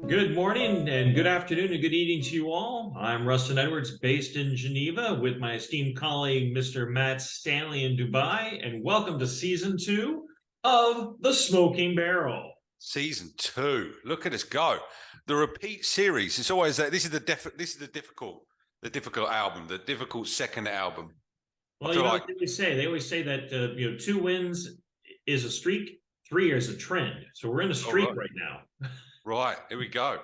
Good morning and good afternoon and good evening to you all. I'm Rustin Edwards, based in Geneva, with my esteemed colleague, Mr. Matt Stanley in Dubai, and welcome to season 2 of The Smoking Barrel. Season 2. Look at us go. The repeat series. It's always that. This is the difficult album, the difficult second album. Well, you know what they always say? They always say that 2 wins is a streak, 3 is a trend. So we're in a streak right now. Right, here we go.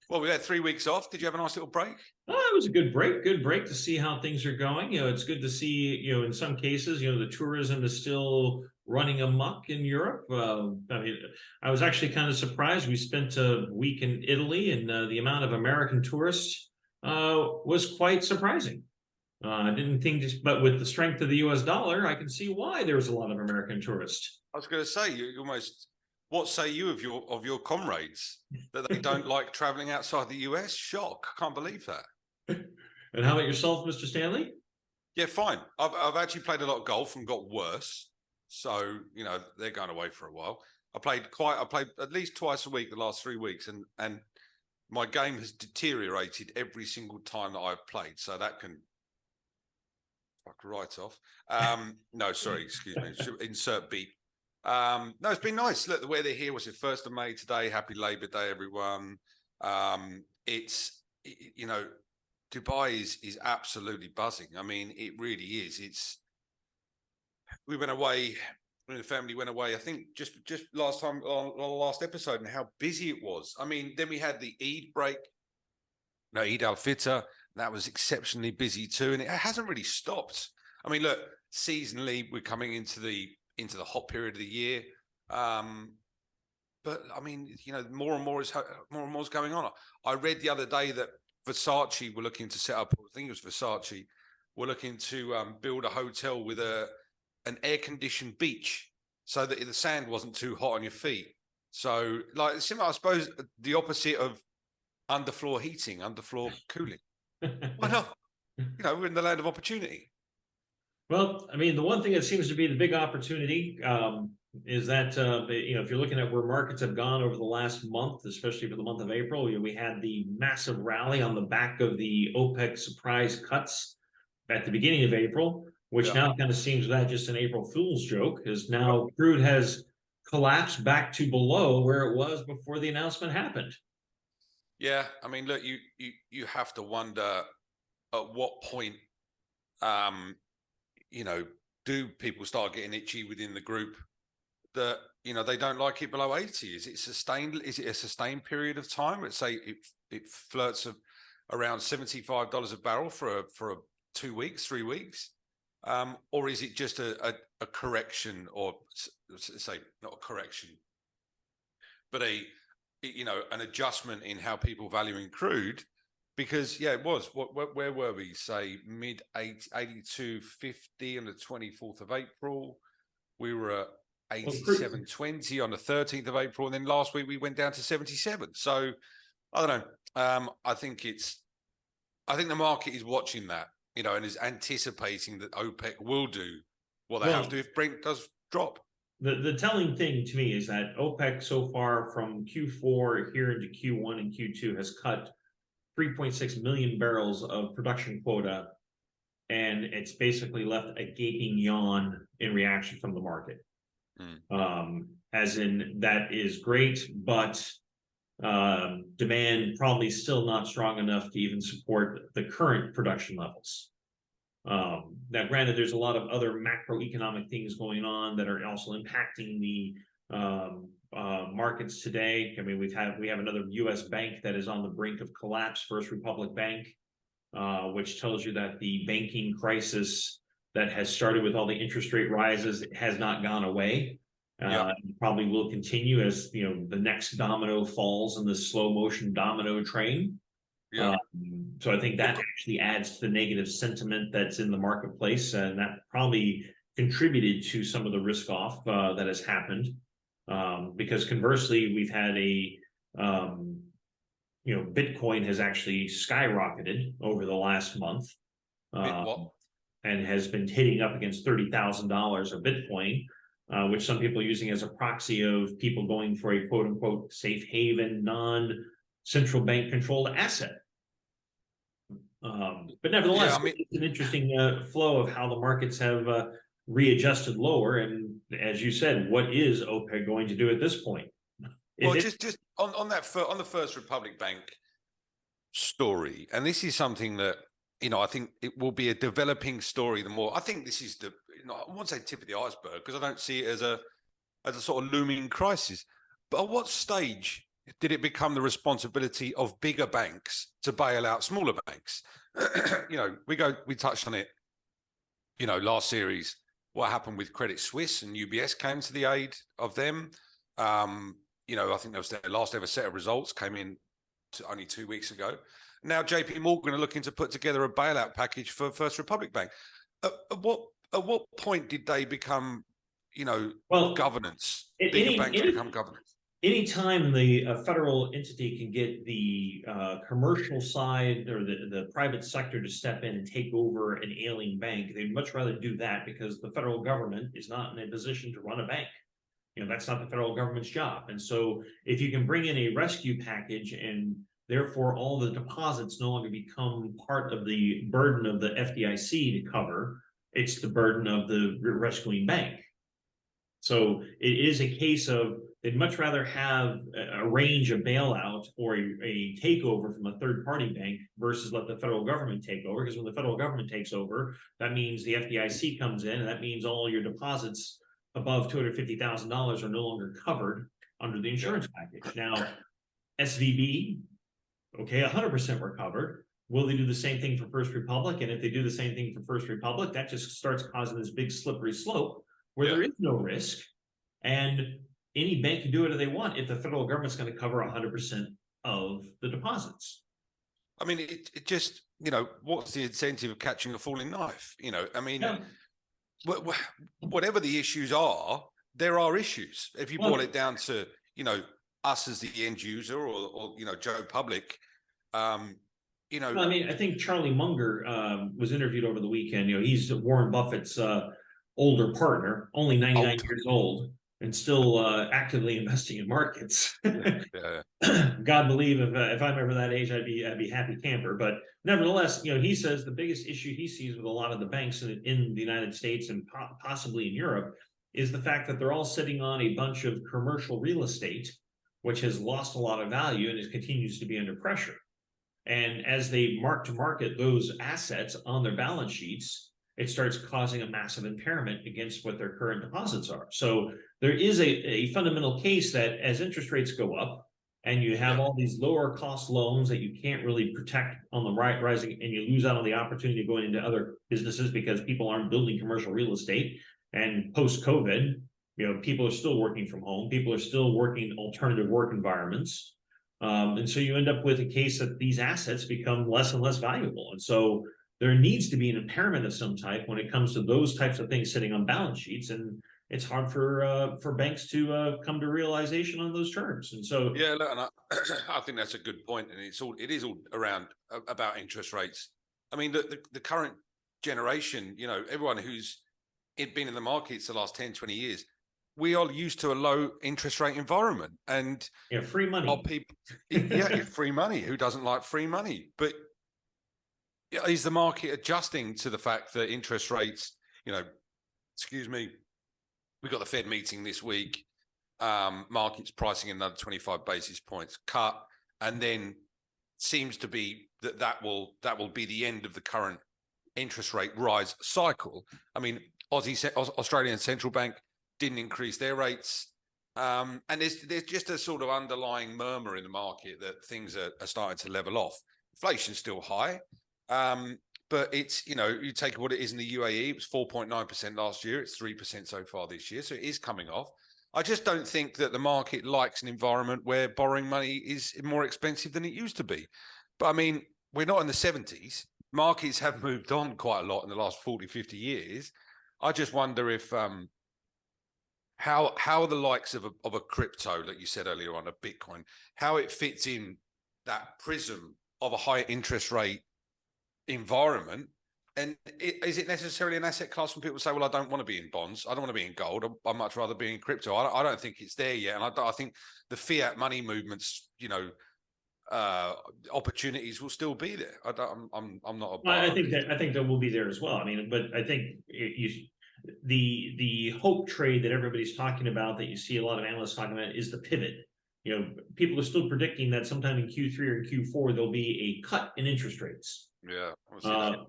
Well, we had 3 weeks off. Did you have a nice little break? Oh, it was a good break. Good break to see how things are going. It's good to see, in some cases, the tourism is still running amok in Europe. I was actually kind of surprised. We spent a week in Italy, and the amount of American tourists was quite surprising. I didn't think this, but with the strength of the US dollar, I can see why there was a lot of American tourists. I was going to say, you almost, what say you of your comrades that they don't like traveling outside the US? Shock. I can't believe that. And how about yourself, Mr. Stanley? Yeah, fine. I've actually played a lot of golf and got worse. So, they're going away for a while. I played at least twice a week the last 3 weeks, and my game has deteriorated every single time that I've played. So that can fuck right off. No, sorry, excuse me. Insert beep. No, it's been nice. Look, the weather here was the 1st of May today. Happy Labor Day, everyone. Dubai is absolutely buzzing. I mean, it really is. We went away, the family went away, I think just last time on the last episode, and how busy it was. I mean, then we had the Eid break. No, Eid al-Fitr. That was exceptionally busy too, and it hasn't really stopped. I mean, look, seasonally, we're coming into the hot period of the year. But I mean, more and more is going on. I read the other day that Versace were looking to set up, I think it was Versace, were looking to build a hotel with an air-conditioned beach so that the sand wasn't too hot on your feet. So, like, similar, I suppose, the opposite of underfloor heating, underfloor cooling. Why not? We're in the land of opportunity. Well, I mean, the one thing that seems to be the big opportunity is that, if you're looking at where markets have gone over the last month, especially for the month of April, we had the massive rally on the back of the OPEC surprise cuts at the beginning of April, which now kind of seems that just an April Fool's joke, because now crude has collapsed back to below where it was before the announcement happened. Yeah, I mean, look, you have to wonder at what point, do people start getting itchy within the group that they don't like it below 80? Is it sustained? Is it a sustained period of time? Let's say it flirts around $75 a barrel for 2 weeks, 3 weeks, or is it just a correction, or say not a correction, but an adjustment in how people valuing crude? Because it was. Where were we? Say mid 82.50 on the 24th of April. We were at 87.20 on the 13th of April, and then last week we went down to 77. So I don't know. I think the market is watching that, and is anticipating that OPEC will do what they have to if Brent does drop. The telling thing to me is that OPEC so far from Q4 here into Q1 and Q2 has cut 3.6 million barrels of production quota, and it's basically left a gaping yawn in reaction from the market. As in, that is great, but demand probably still not strong enough to even support the current production levels. Now, granted, there's a lot of other macroeconomic things going on that are also impacting the markets today. I mean, we have another U.S. bank that is on the brink of collapse, First Republic Bank, which tells you that the banking crisis that has started with all the interest rate rises has not gone away. Probably will continue as the next domino falls in this slow motion domino train. So I think that actually adds to the negative sentiment that's in the marketplace, and that probably contributed to some of the risk off that has happened. Because conversely, we've had Bitcoin has actually skyrocketed over the last month, and has been hitting up against $30,000 of Bitcoin, which some people are using as a proxy of people going for a quote unquote safe haven, central bank controlled asset. But nevertheless, Yeah, I mean, it's an interesting flow of how the markets have readjusted lower. And as you said, what is OPEC going to do at this point? well, just on the First Republic Bank story, and this is something that, I think it will be a developing story. The more I think this is the, I won't say tip of the iceberg, because I don't see it as a sort of looming crisis. But at what stage did it become the responsibility of bigger banks to bail out smaller banks? We touched on it, last series, what happened with Credit Suisse and UBS came to the aid of them. I think that was their last ever set of results, came in only 2 weeks ago. Now JP Morgan are looking to put together a bailout package for First Republic Bank. At what point did they become, governance? Bigger banks become governance. Anytime the federal entity can get the commercial side or the private sector to step in and take over an ailing bank, they'd much rather do that, because the federal government is not in a position to run a bank. That's not the federal government's job. And so if you can bring in a rescue package, and therefore all the deposits no longer become part of the burden of the FDIC to cover, it's the burden of the rescuing bank. So it is a case of they'd much rather have arrange a bailout or a takeover from a third-party bank versus let the federal government take over. Because when the federal government takes over, that means the FDIC comes in, and that means all your deposits above $250,000 are no longer covered under the insurance package. Now, SVB, okay, 100% were covered. Will they do the same thing for First Republic? And if they do the same thing for First Republic, that just starts causing this big slippery slope where there is no risk, and any bank can do whatever they want if the federal government's going to cover 100% of the deposits. I mean, it just, what's the incentive of catching a falling knife? Whatever the issues are, there are issues. If you boil it down to, us as the end user or Joe Public, I think Charlie Munger was interviewed over the weekend. He's Warren Buffett's older partner, only 99 years old, and still actively investing in markets. God believe if I'm ever that age, I'd be happy camper. But nevertheless, he says the biggest issue he sees with a lot of the banks in the United States and possibly in Europe is the fact that they're all sitting on a bunch of commercial real estate, which has lost a lot of value and it continues to be under pressure. And as they mark to market those assets on their balance sheets, it starts causing a massive impairment against what their current deposits are. So there is a fundamental case that as interest rates go up and you have all these lower cost loans that you can't really protect on the rising, and you lose out on the opportunity of going into other businesses because people aren't building commercial real estate. And post-COVID, people are still working from home. People are still working in alternative work environments. And so you end up with a case that these assets become less and less valuable. And so there needs to be an impairment of some type when it comes to those types of things sitting on balance sheets, and it's hard for banks to come to realization on those terms. And so, look, and I think that's a good point, and it is all around about interest rates. I mean, the current generation, everyone who's been in the markets the last 10, 20 years, we are used to a low interest rate environment, and free money. Free money. Who doesn't like free money? But is the market adjusting to the fact that interest rates, we've got the Fed meeting this week, market's pricing another 25 basis points cut, and then seems to be that will be the end of the current interest rate rise cycle. I mean, Australian Central Bank didn't increase their rates. And there's just a sort of underlying murmur in the market that things are starting to level off. Inflation's still high. But it's, you take what it is in the UAE, it was 4.9% last year. It's 3% so far this year. So it is coming off. I just don't think that the market likes an environment where borrowing money is more expensive than it used to be. But I mean, we're not in the 70s. Markets have moved on quite a lot in the last 40, 50 years. I just wonder if how the likes of a crypto, like you said earlier on, a Bitcoin, how it fits in that prism of a high interest rate environment. And is it necessarily an asset class when people say, well, I don't want to be in bonds, I don't want to be in gold, I'd much rather be in crypto? I don't think it's there yet. And I think the fiat money movements, opportunities will still be there. I'm not a I buyer. think that will be there as well. I mean, but I think the hope trade that everybody's talking about, that you see a lot of analysts talking about, is the pivot. You know, people are still predicting that sometime in Q3 or Q4 there'll be a cut in interest rates. Yeah,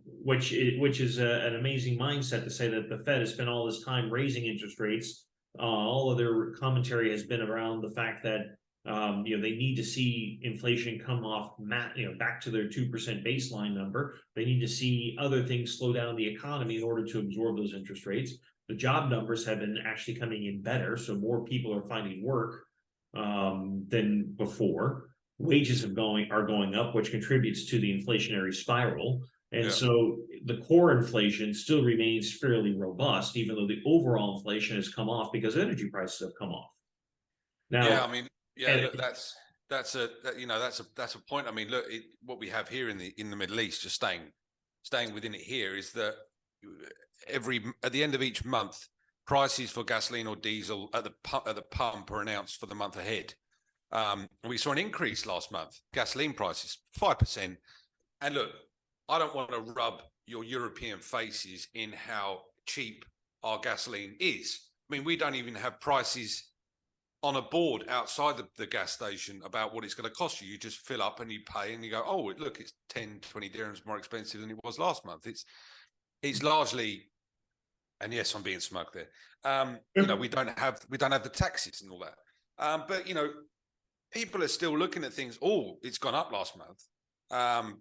which is an amazing mindset to say that the Fed has spent all this time raising interest rates. All of their commentary has been around the fact that you know, they need to see inflation come off, back to their 2% baseline number. They need to see other things slow down the economy in order to absorb those interest rates. The job numbers have been actually coming in better, so more people are finding work than before. Wages are going up, which contributes to the inflationary spiral. And so the core inflation still remains fairly robust, even though the overall inflation has come off because energy prices have come off. Now, yeah, I mean, yeah, look, that's a point. I mean, look, what we have here in the Middle East, just staying within it here, is that at the end of each month, prices for gasoline or diesel at the pump are announced for the month ahead. We saw an increase last month, gasoline prices 5%. And look, I don't want to rub your European faces in how cheap our gasoline is. I mean, we don't even have prices on a board outside the gas station about what it's going to cost you. You just fill up and you pay and you go, oh, look, it's 10, 20 dirhams more expensive than it was last month. It's largely, and yes, I'm being smug there. You know, we don't have the taxes and all that. But you know, people are still looking at things. Oh, it's gone up last month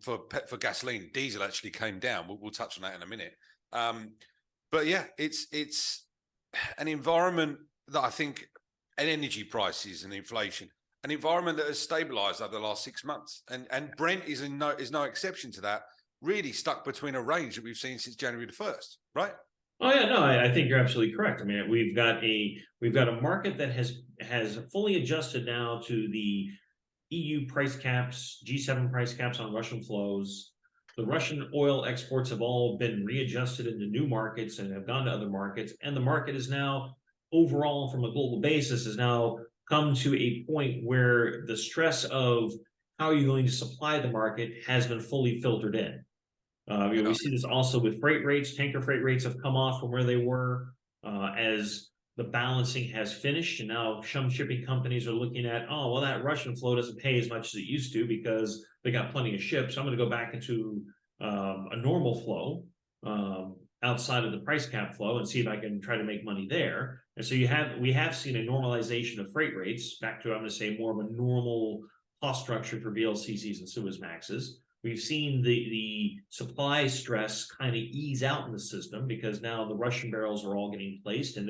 for gasoline. Diesel actually came down. We'll touch on that in a minute. But yeah, it's an environment that I think, and energy prices and inflation, an environment that has stabilized over the last 6 months. And Brent is no exception to that, really stuck between a range that we've seen since January the 1st, right? oh yeah, no, I think you're absolutely correct. I mean, we've got a market that has fully adjusted now to the EU price caps, G7 price caps on Russian flows. The Russian oil exports have all been readjusted into new markets and have gone to other markets. And the market is now, overall, from a global basis, has now come to a point where the stress of how you're going to supply the market has been fully filtered in. We see this also with freight rates. Tanker freight rates have come off from where they were as the balancing has finished. And now some shipping companies are looking at, oh, well, that Russian flow doesn't pay as much as it used to because they got plenty of ships. So I'm going to go back into a normal flow outside of the price cap flow and see if I can try to make money there. And so we have seen a normalization of freight rates back to, I'm going to say, more of a normal cost structure for VLCCs and Suezmaxes. We've seen the supply stress kind of ease out in the system because now the Russian barrels are all getting placed, and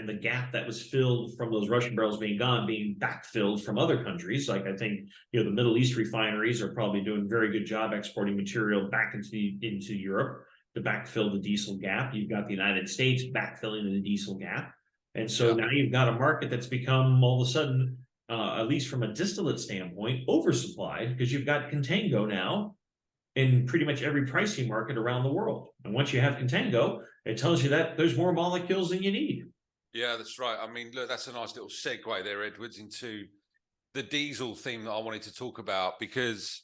the gap that was filled from those Russian barrels being gone being backfilled from other countries. Like, I think, you know, the Middle East refineries are probably doing a very good job exporting material back into Europe to backfill the diesel gap. You've got the United States backfilling the diesel gap. And so now you've got a market that's become all of a sudden, at least from a distillate standpoint, oversupplied, because you've got contango now in pretty much every pricing market around the world. And once you have contango, it tells you that there's more molecules than you need. Yeah, that's right. I mean, look, that's a nice little segue there, Edwards, into the diesel theme that I wanted to talk about, because,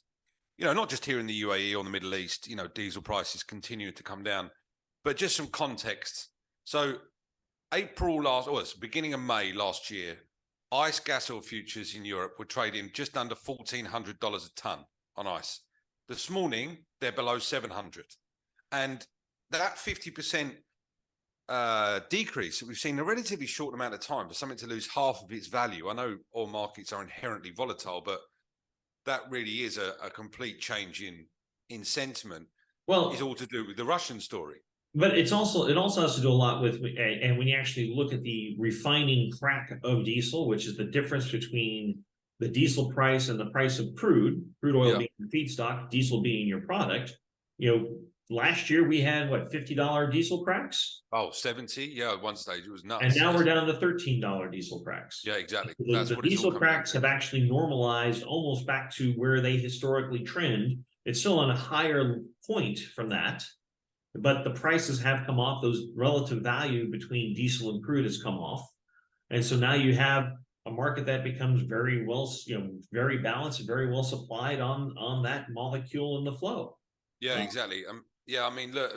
you know, not just here in the UAE or the Middle East, you know, diesel prices continue to come down, but just some context. So it's beginning of May last year, ICE gas oil futures in Europe were trading just under $1,400 a ton on ICE. This morning, they're below 700. And that 50% decrease that we've seen in a relatively short amount of time for something to lose half of its value. I know oil markets are inherently volatile, but that really is a complete change in sentiment. Well, is all to do with the Russian story. But it also has to do a lot with, and when you actually look at the refining crack of diesel, which is the difference between the diesel price and the price of crude oil being your feedstock, diesel being your product. You know, last year we had what, $50 diesel cracks? Oh, 70. Yeah, at one stage it was nuts. And now we're down to $13 diesel cracks. Yeah, exactly. The diesel cracks have actually normalized almost back to where they historically trend. It's still on a higher point from that, but the prices have come off. Those relative value between diesel and crude has come off. And so now you have a market that becomes very well, very balanced, very well supplied on that molecule in the flow. Yeah, exactly. Yeah, I mean, look,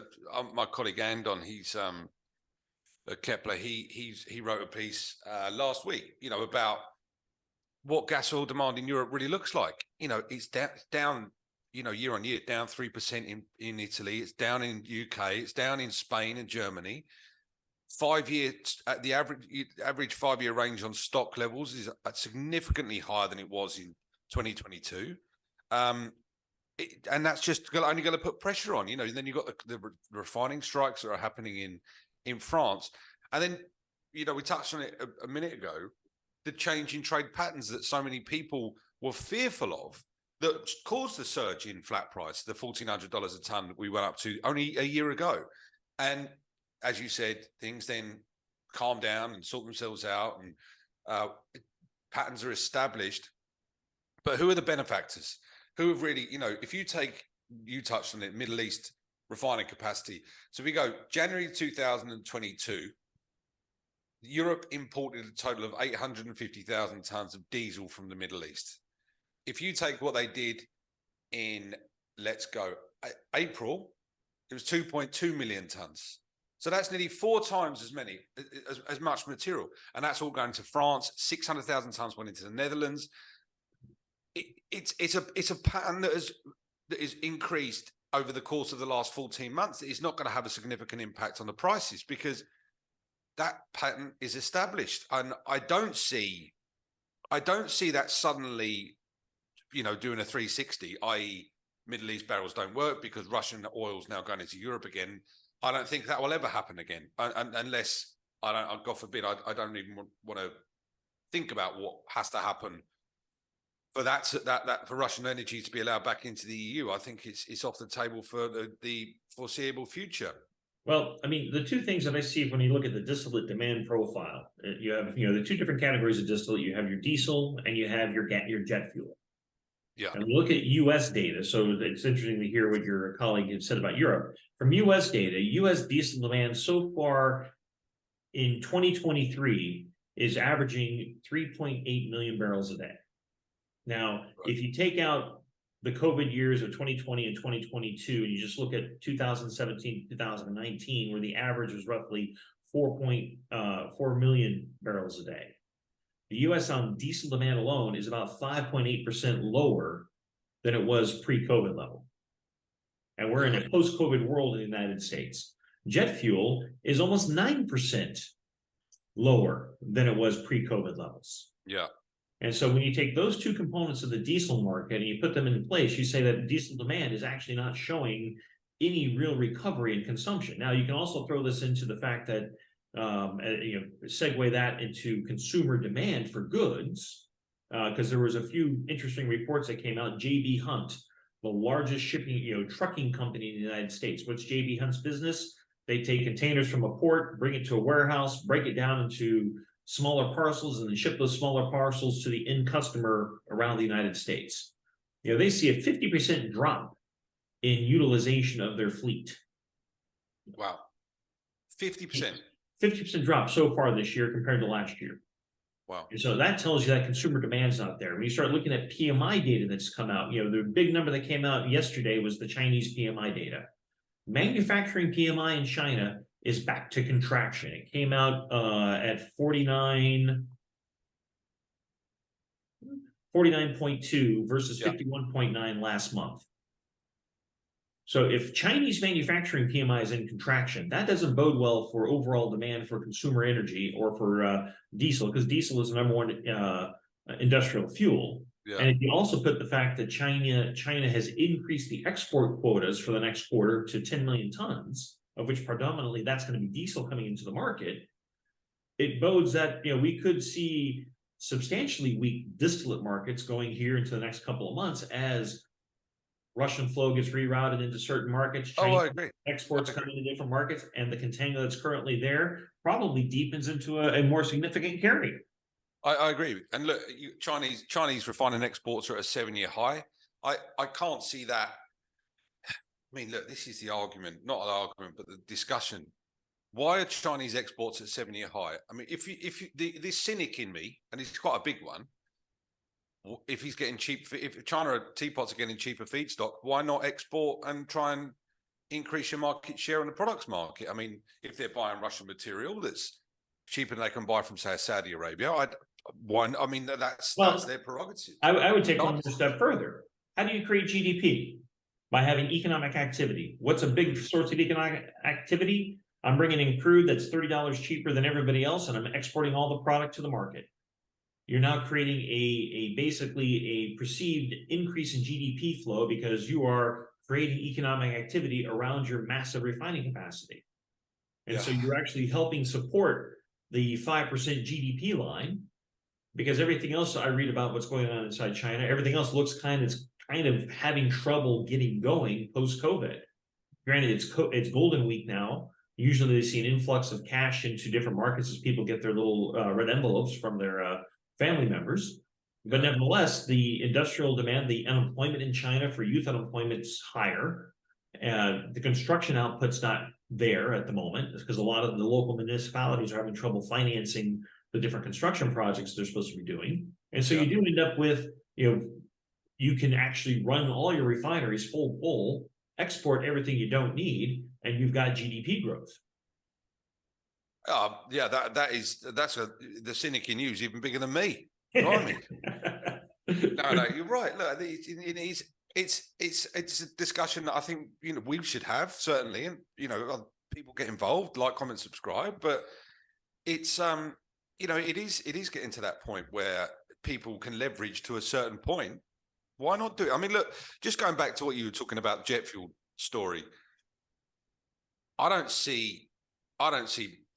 my colleague Andon, he's at Kepler, he wrote a piece last week, about what gas oil demand in Europe really looks like. It's down, year on year, down 3% in Italy. It's down in UK. It's down in Spain and Germany. 5 years at the average 5-year range on stock levels is significantly higher than it was in 2022. And that's just only going to put pressure on, then you've got the refining strikes that are happening in France. And then, we touched on it a minute ago, the change in trade patterns that so many people were fearful of that caused the surge in flat price, the $1,400 a ton that we went up to only a year ago. And as you said, things then calm down and sort themselves out, and patterns are established. But who are the benefactors? Who have really, if you touched on it, Middle East refining capacity. So we go January 2022, Europe imported a total of 850,000 tons of diesel from the Middle East. If you take what they did in, let's go, April, it was 2.2 million tons. So that's nearly 4 times as many, as much material. And that's all going to France. 600,000 tons went into the Netherlands. It's a pattern that is increased over the course of the last 14 months. It's not going to have a significant impact on the prices because that pattern is established. And I don't see that suddenly, doing a 360, i.e. Middle East barrels don't work because Russian oil is now going into Europe again. I don't think that will ever happen again, unless God forbid, I don't even want to think about what has to happen for that for Russian energy to be allowed back into the EU. I think it's off the table for the foreseeable future. Well, I mean, the two things that I see when you look at the distillate demand profile, you have, the two different categories of distillate. You have your diesel and you have your jet fuel. Yeah. And look at U.S. data. So it's interesting to hear what your colleague had said about Europe. From U.S. data, U.S. diesel demand so far in 2023 is averaging 3.8 million barrels a day. Now, if you take out the COVID years of 2020 and 2022, and you just look at 2017, 2019, where the average was roughly 4.4 million barrels a day. The U.S. on diesel demand alone is about 5.8% lower than it was pre-COVID level. And we're in a post-COVID world in the United States. Jet fuel is almost 9% lower than it was pre-COVID levels. Yeah. And so when you take those two components of the diesel market and you put them in place, you say that diesel demand is actually not showing any real recovery in consumption. Now, you can also throw this into the fact that, segue that into consumer demand for goods, because there was a few interesting reports that came out. J.B. Hunt, the largest shipping, trucking company in the United States. What's J.B. Hunt's business? They take containers from a port, bring it to a warehouse, break it down into smaller parcels, and then ship those smaller parcels to the end customer around the United States. They see a 50% drop in utilization of their fleet. Wow. 50%. 50% drop so far this year compared to last year. Wow. And so that tells you that consumer demand's not there. When you start looking at PMI data that's come out, the big number that came out yesterday was the Chinese PMI data. Manufacturing PMI in China is back to contraction. It came out at 49.2 versus 51.9 last month. So if Chinese manufacturing PMI is in contraction, that doesn't bode well for overall demand for consumer energy or for diesel, because diesel is the number one industrial fuel. Yeah. And if you also put the fact that China has increased the export quotas for the next quarter to 10 million tons, of which predominantly that's going to be diesel coming into the market, it bodes that we could see substantially weak distillate markets going here into the next couple of months as Russian flow gets rerouted into certain markets. I agree. Exports come into different markets, and the contango that's currently there probably deepens into a more significant carry. I agree. And look, Chinese refining exports are at a 7-year high. I can't see that. I mean, look, this is the argument, not an argument, but the discussion. why are Chinese exports at 7-year high? I mean, this cynic in me, and he's quite a big one, if he's getting cheap, if China teapots are getting cheaper feedstock, why not export and try and increase your market share in the products market? I mean, if they're buying Russian material that's cheaper than they can buy from, say, Saudi Arabia, I mean, that's their prerogative. I would take one more step further. How do you create GDP? By having economic activity. What's a big source of economic activity? I'm bringing in crude that's $30 cheaper than everybody else, and I'm exporting all the product to the market. You're now creating basically a perceived increase in GDP flow because you are creating economic activity around your massive refining capacity. And so you're actually helping support the 5% GDP line, because everything else I read about what's going on inside China, everything else looks kind of having trouble getting going post-COVID. Granted, it's Golden Week now. Usually they see an influx of cash into different markets as people get their little red envelopes from their family members. But nevertheless, the industrial demand, the unemployment in China for youth unemployment is higher. The construction output's not there at the moment because a lot of the local municipalities are having trouble financing the different construction projects they're supposed to be doing. And so you do end up with, you can actually run all your refineries full, export everything you don't need, and you've got GDP growth. That's the cynic in you is even bigger than me. Blimey. No, you're right. Look, it's a discussion that I think we should have, certainly, and people get involved, like, comment, subscribe, but it's it is getting to that point where people can leverage to a certain point. Why not do it? I mean, look, just going back to what you were talking about, jet fuel story. I don't see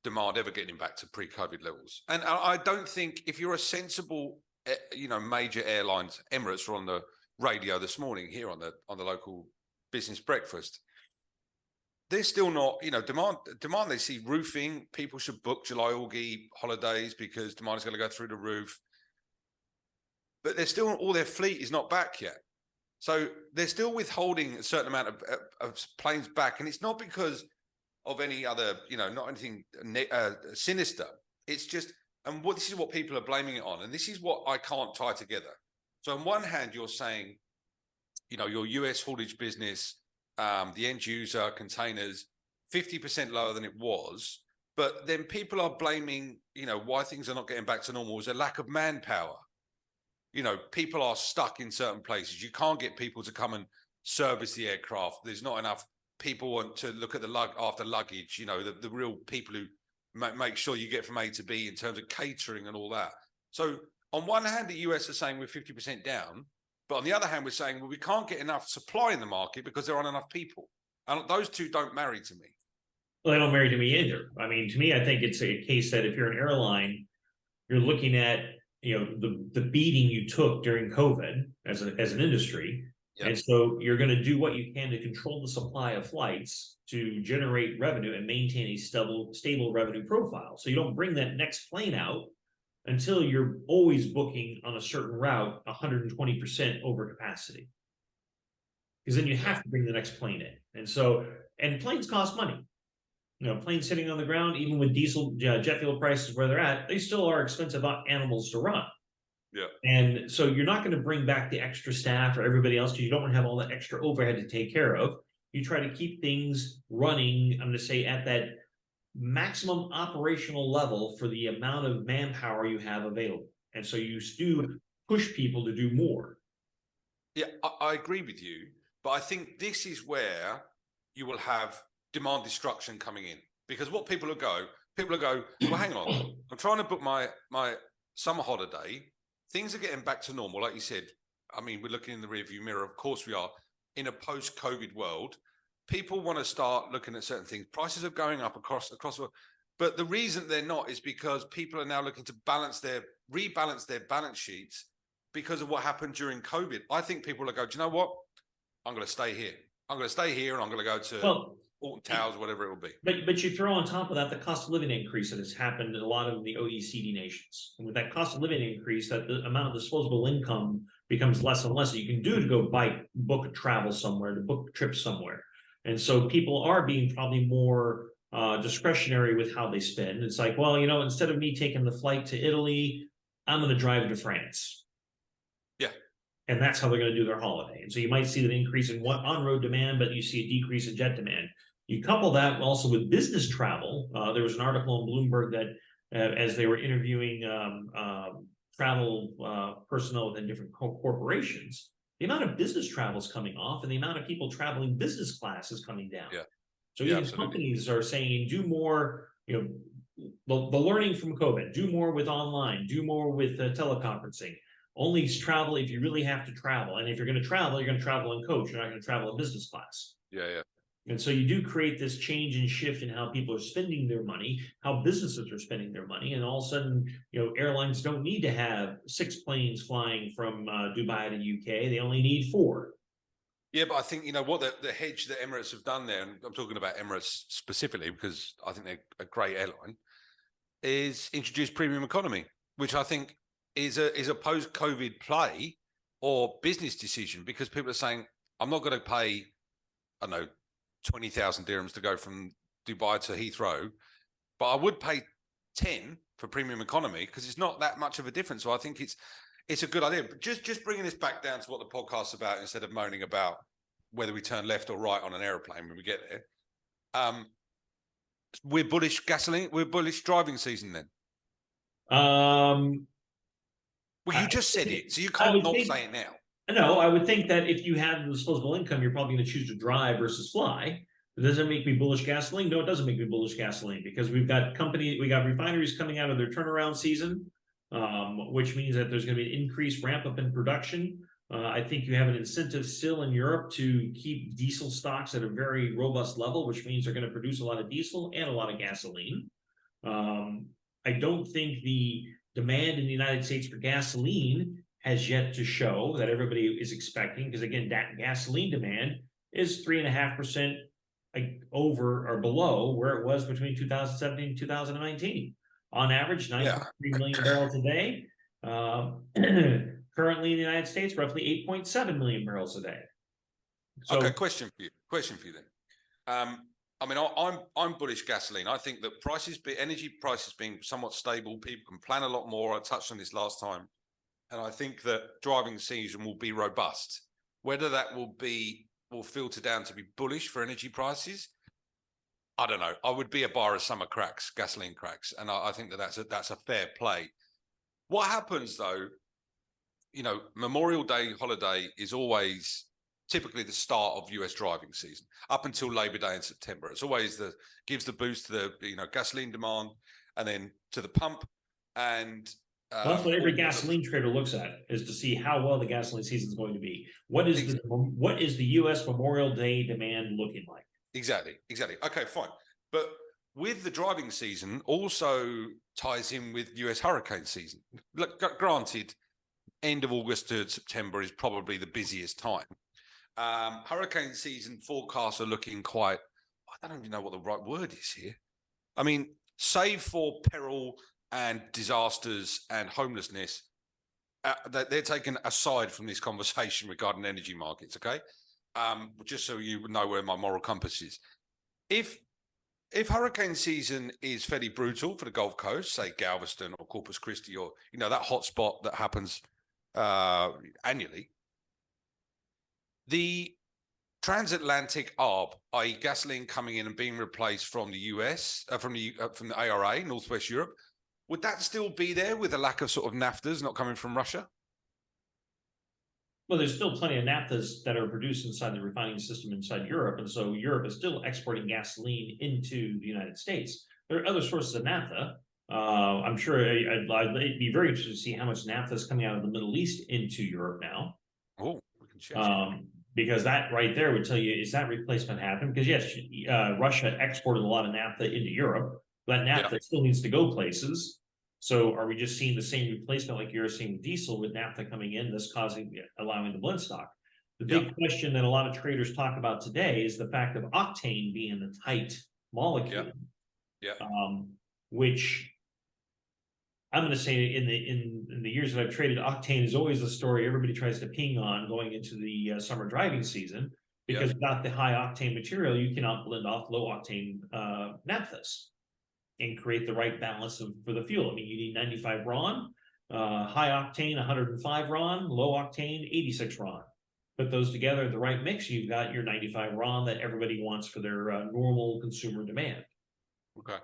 demand ever getting back to pre-COVID levels, and I don't think if you're a sensible, major airlines, Emirates were on the radio this morning here on the local business breakfast. They're still not, demand. They see roofing. People should book July, August holidays because demand is going to go through the roof. But they're still, all their fleet is not back yet. So they're still withholding a certain amount of planes back. And it's not because of any other, not anything sinister. It's just, and this is what people are blaming it on. And this is what I can't tie together. So on one hand, you're saying, your US haulage business, the end user containers, 50% lower than it was. But then people are blaming, why things are not getting back to normal is a lack of manpower. People are stuck in certain places. You can't get people to come and service the aircraft. There's not enough people want to look at the after luggage, the real people who make sure you get from A to B in terms of catering and all that. So on one hand, the US are saying we're 50% down. But on the other hand, we're saying, well, we can't get enough supply in the market because there aren't enough people. And those two don't marry to me. Well, they don't marry to me either. I mean, to me, I think it's a case that if you're an airline, you're looking at, the beating you took during COVID as an industry. Yep. And so you're going to do what you can to control the supply of flights to generate revenue and maintain a stable revenue profile. So you don't bring that next plane out until you're always booking on a certain route 120% over capacity. Because then you have to bring the next plane in. And planes cost money. Planes sitting on the ground, even with diesel, jet fuel prices where they're at, they still are expensive animals to run. Yeah. And so you're not going to bring back the extra staff or everybody else because you don't want to have all that extra overhead to take care of. You try to keep things running, I'm going to say, at that maximum operational level for the amount of manpower you have available. And so you do push people to do more. Yeah, I agree with you. But I think this is where you will have demand destruction coming in. Because what people will go, well, hang on, I'm trying to book my summer holiday. Things are getting back to normal. Like you said, I mean, we're looking in the rearview mirror. Of course we are. In a post-COVID world, people want to start looking at certain things. Prices are going up across the world. But the reason they're not is because people are now looking to rebalance their balance sheets because of what happened during COVID. I think people are going, do you know what? I'm going to stay here. I'm going to stay here and I'm going to go to Alton Towers, whatever it will be. But you throw on top of that the cost of living increase that has happened in a lot of the OECD nations. And with that cost of living increase, that the amount of disposable income becomes less and less that you can do to go book a travel somewhere, to book trips somewhere. And so people are being probably more discretionary with how they spend. It's like, well, instead of me taking the flight to Italy, I'm going to drive to France. Yeah. And that's how they're going to do their holiday. And so you might see an increase in on-road demand, but you see a decrease in jet demand. You couple that also with business travel. There was an article on Bloomberg that as they were interviewing travel personnel within different corporations, the amount of business travel is coming off and the amount of people traveling business class is coming down. Yeah. So Yeah, even absolutely. companies are saying, do more, the learning from COVID, do more with online, do more with teleconferencing. Only travel if you really have to travel. And if you're going to travel, you're going to travel in coach. You're not going to travel in business class. Yeah, yeah. And so you do create this change and shift in how people are spending their money, how businesses are spending their money. And all of a sudden, airlines don't need to have 6 planes flying from Dubai to UK. They only need 4. Yeah, but I think, what the hedge that Emirates have done there, and I'm talking about Emirates specifically because I think they're a great airline, is introduce premium economy, which I think is a post-COVID play or business decision, because people are saying, I'm not going to pay, I don't know, 20,000 dirhams to go from Dubai to Heathrow, but I would pay 10 for premium economy because it's not that much of a difference. So I think it's a good idea. But just bringing this back down to what the podcast's about, instead of moaning about whether we turn left or right on an aeroplane when we get there. We're bullish gasoline. We're bullish driving season then. Well, you just said it, so you can't not say it now. No, I would think that if you have disposable income, you're probably going to choose to drive versus fly. Does it make me bullish gasoline? No, it doesn't make me bullish gasoline, because we got refineries coming out of their turnaround season, which means that there's going to be an increased ramp up in production. I think you have an incentive still in Europe to keep diesel stocks at a very robust level, which means they're going to produce a lot of diesel and a lot of gasoline. I don't think the demand in the United States for gasoline has yet to show that everybody is expecting, because again, that gasoline demand is 3.5% over or below where it was between 2017 and 2019. On average, 9.3 million barrels a day. Currently in the United States, roughly 8.7 million barrels a day. So, okay, question for you then. I mean, I'm bullish gasoline. I think that energy prices being somewhat stable, people can plan a lot more. I touched on this last time. And I think that driving season will be robust. Whether that will filter down to be bullish for energy prices, I don't know. I would be a buyer of summer cracks, gasoline cracks, and I think that's a fair play. What happens though? Memorial Day holiday is always typically the start of US driving season up until Labor Day in September. It's always gives the boost to the gasoline demand, and then to the pump. And that's what every gasoline trader looks at, is to see how well the gasoline season is going to be. What is the U.S. Memorial Day demand looking like? Exactly. Okay, fine. But with the driving season also ties in with US hurricane season. Look, granted, end of August to September is probably the busiest time. Hurricane season forecasts are looking quite, I don't even know what the right word is here. I mean, save for peril and disasters and homelessness, they're taken aside from this conversation regarding energy markets, okay? Just so you know where my moral compass is. If hurricane season is fairly brutal for the Gulf Coast, say Galveston or Corpus Christi, or that hotspot that happens annually, the transatlantic ARB, i.e., gasoline coming in and being replaced from the US, from the ARA, Northwest Europe, would that still be there with a lack of sort of naphthas not coming from Russia? Well, there's still plenty of naphthas that are produced inside the refining system inside Europe, and so Europe is still exporting gasoline into the United States. There are other sources of naphtha. I'm sure I'd be very interested to see how much naphtha is coming out of the Middle East into Europe now. Oh, we can check. Because that right there would tell you, is that replacement happening? Because yes, Russia exported a lot of naphtha into Europe, but naphtha still needs to go places. So are we just seeing the same replacement like you're seeing with diesel, with naphtha coming in, this allowing the blend stock? The big question that a lot of traders talk about today is the fact of octane being the tight molecule, which I'm going to say in the years that I've traded, octane is always the story everybody tries to ping on going into the summer driving season. because without the high octane material, you cannot blend off low octane naphthas and create the right balance for the fuel. I mean, you need 95 RON, high octane 105 RON, low octane 86 RON. Put those together, the right mix, you've got your 95 RON that everybody wants for their normal consumer demand. Okay.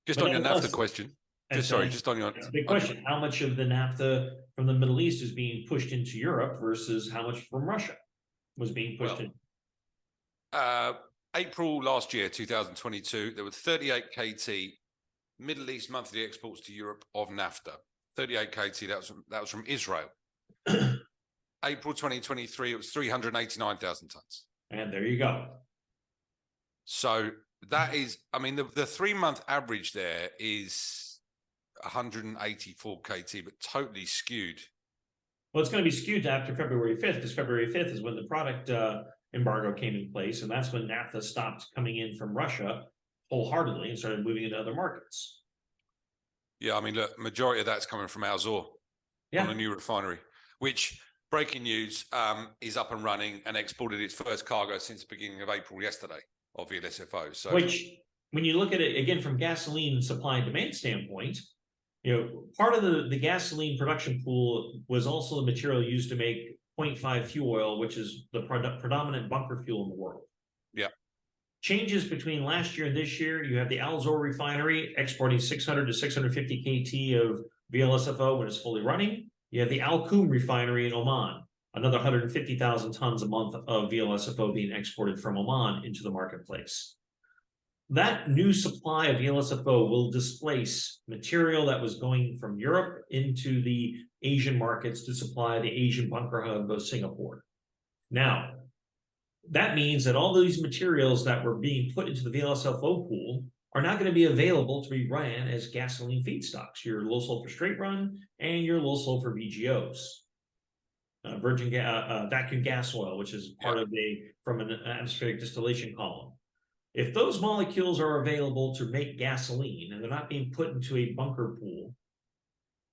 Just but on your naphtha nonetheless, question. It's Just on your a big question. How much of the naphtha from the Middle East is being pushed into Europe versus how much from Russia was being pushed in? April last year, 2022, there were 38 KT Middle East monthly exports to Europe of naphtha. 38 KT, that was from Israel. April 2023, it was 389,000 tons. And there you go. So that is, I mean, the 3-month average there is 184 KT, but totally skewed. Well, it's going to be skewed after February 5th, because February 5th is when the product embargo came in place, and that's when naphtha stopped coming in from Russia wholeheartedly and started moving into other markets. Yeah, I mean, look, majority of that's coming from Al-Zor on a new refinery, which, breaking news, is up and running and exported its first cargo since the beginning of April yesterday of VLSFO. So, which, when you look at it again from gasoline supply and demand standpoint, you know, part of the gasoline production pool was also the material used to make 0.5 fuel oil, which is the predominant bunker fuel in the world. Yeah. Changes between last year and this year, you have the Al-Zor refinery exporting 600 to 650 KT of VLSFO when it's fully running. You have the Al-Qum refinery in Oman, another 150,000 tons a month of VLSFO being exported from Oman into the marketplace. That new supply of VLSFO will displace material that was going from Europe into the Asian markets to supply the Asian bunker hub of Singapore. Now, that means that all these materials that were being put into the VLSFO pool are not going to be available to be ran as gasoline feedstocks, your low sulfur straight run and your low sulfur VGOs. Vacuum gas oil, which is part of from an atmospheric distillation column. If those molecules are available to make gasoline and they're not being put into a bunker pool,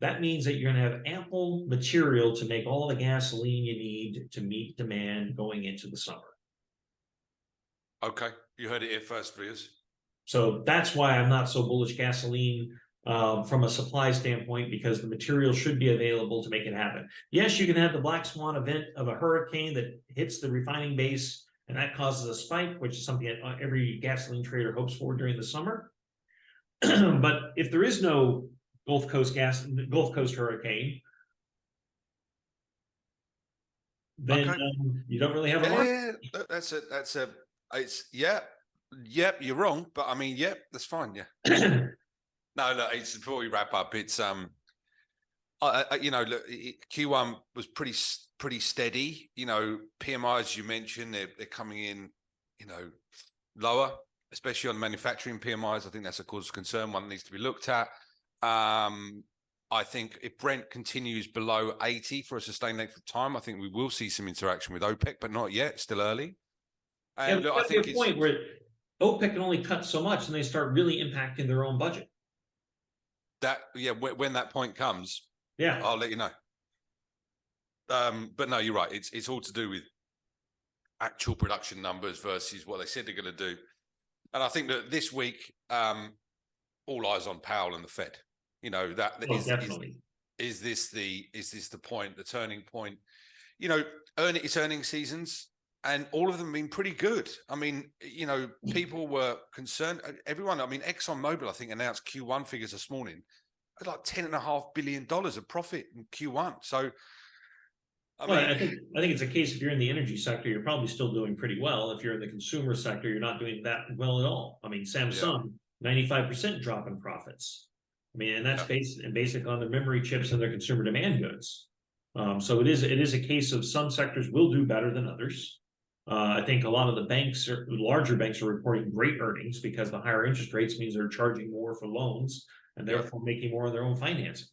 that means that you're going to have ample material to make all the gasoline you need to meet demand going into the summer. Okay, you heard it here first, Frias. So that's why I'm not so bullish gasoline from a supply standpoint, because the material should be available to make it happen. Yes, you can have the black swan event of a hurricane that hits the refining base, and that causes a spike, which is something that every gasoline trader hopes for during the summer. But if there is no Gulf Coast hurricane, then you don't really have a market. Yep, you're wrong, but I mean, yep, that's fine. Yeah. No, look, it's before we wrap up. It's you know, look, Q1 was pretty steady. You know, PMI, as you mentioned, they're coming in, you know, lower, especially on manufacturing PMIs. I think that's a cause of concern. One that needs to be looked at. I think if Brent continues below 80 for a sustained length of time, I think we will see some interaction with OPEC, but not yet. Still early. And look, I think it's a point where OPEC can only cut so much, and they start really impacting their own budget. When that point comes, I'll let you know. But no, you're right. It's all to do with actual production numbers versus what they said they're going to do. And I think that this week, all eyes on Powell and the Fed. You know, is this the point, the turning point? You know, it's earnings seasons, and all of them have been pretty good. I mean, you know, people were concerned. Everyone, I mean, ExxonMobil, I think, announced Q1 figures this morning. It's like $10.5 billion of profit in Q1. So, I think it's a case, if you're in the energy sector, you're probably still doing pretty well. If you're in the consumer sector, you're not doing that well at all. I mean, Samsung, 95% drop in profits. I mean, and that's basic on the memory chips and their consumer demand goods. So it is a case of some sectors will do better than others. I think a lot of the larger banks are reporting great earnings because the higher interest rates means they're charging more for loans and therefore making more of their own financing.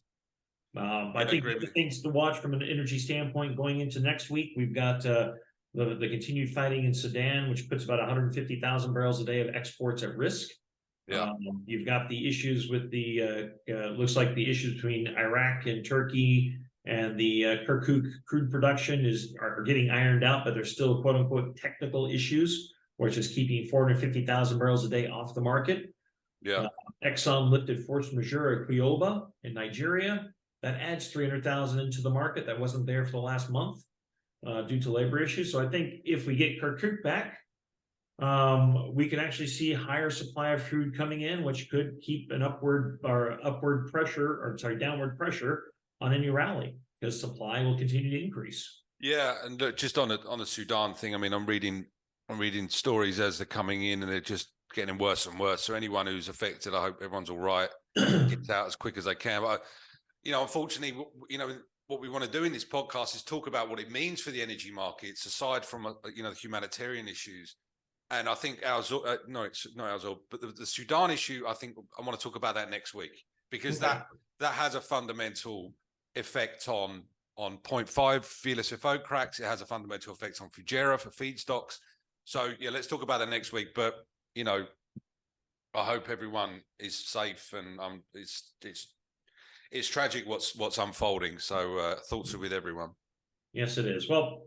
I think the things to watch from an energy standpoint going into next week, we've got the continued fighting in Sudan, which puts about 150,000 barrels a day of exports at risk. You've got the issues with looks like the issues between Iraq and Turkey and the Kirkuk crude production are getting ironed out, but there's still quote unquote technical issues, which is keeping 450,000 barrels a day off the market. Yeah. Exxon lifted force majeure at Quioba in Nigeria. That adds 300,000 into the market that wasn't there for the last month due to labor issues. So I think if we get Kirkuk back, we can actually see higher supply of crude coming in, which could keep an downward pressure on any rally, because supply will continue to increase. Yeah, and look, just on the Sudan thing, I mean, I'm reading stories as they're coming in, and they're just getting worse and worse. So anyone who's affected, I hope everyone's all right, gets out as quick as they can. But unfortunately, what we want to do in this podcast is talk about what it means for the energy markets, aside from the humanitarian issues. And I think it's not ours, but the Sudan issue, I think I want to talk about that next week, because that has a fundamental effect on 0.5 VLSFO cracks. It has a fundamental effect on Fujairah for feedstocks. So yeah, let's talk about that next week. But I hope everyone is safe, and it's tragic what's unfolding. So thoughts are with everyone. Yes, it is. Well,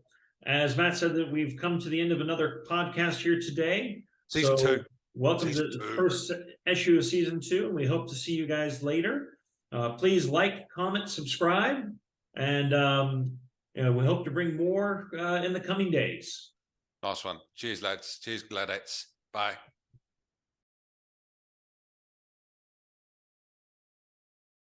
as Matt said, that we've come to the end of another podcast here today. Season 2. Welcome to the first issue of season 2, and we hope to see you guys later. Please like, comment, subscribe, and we hope to bring more in the coming days. Nice one. Cheers, lads. Cheers, Gladettes. Bye.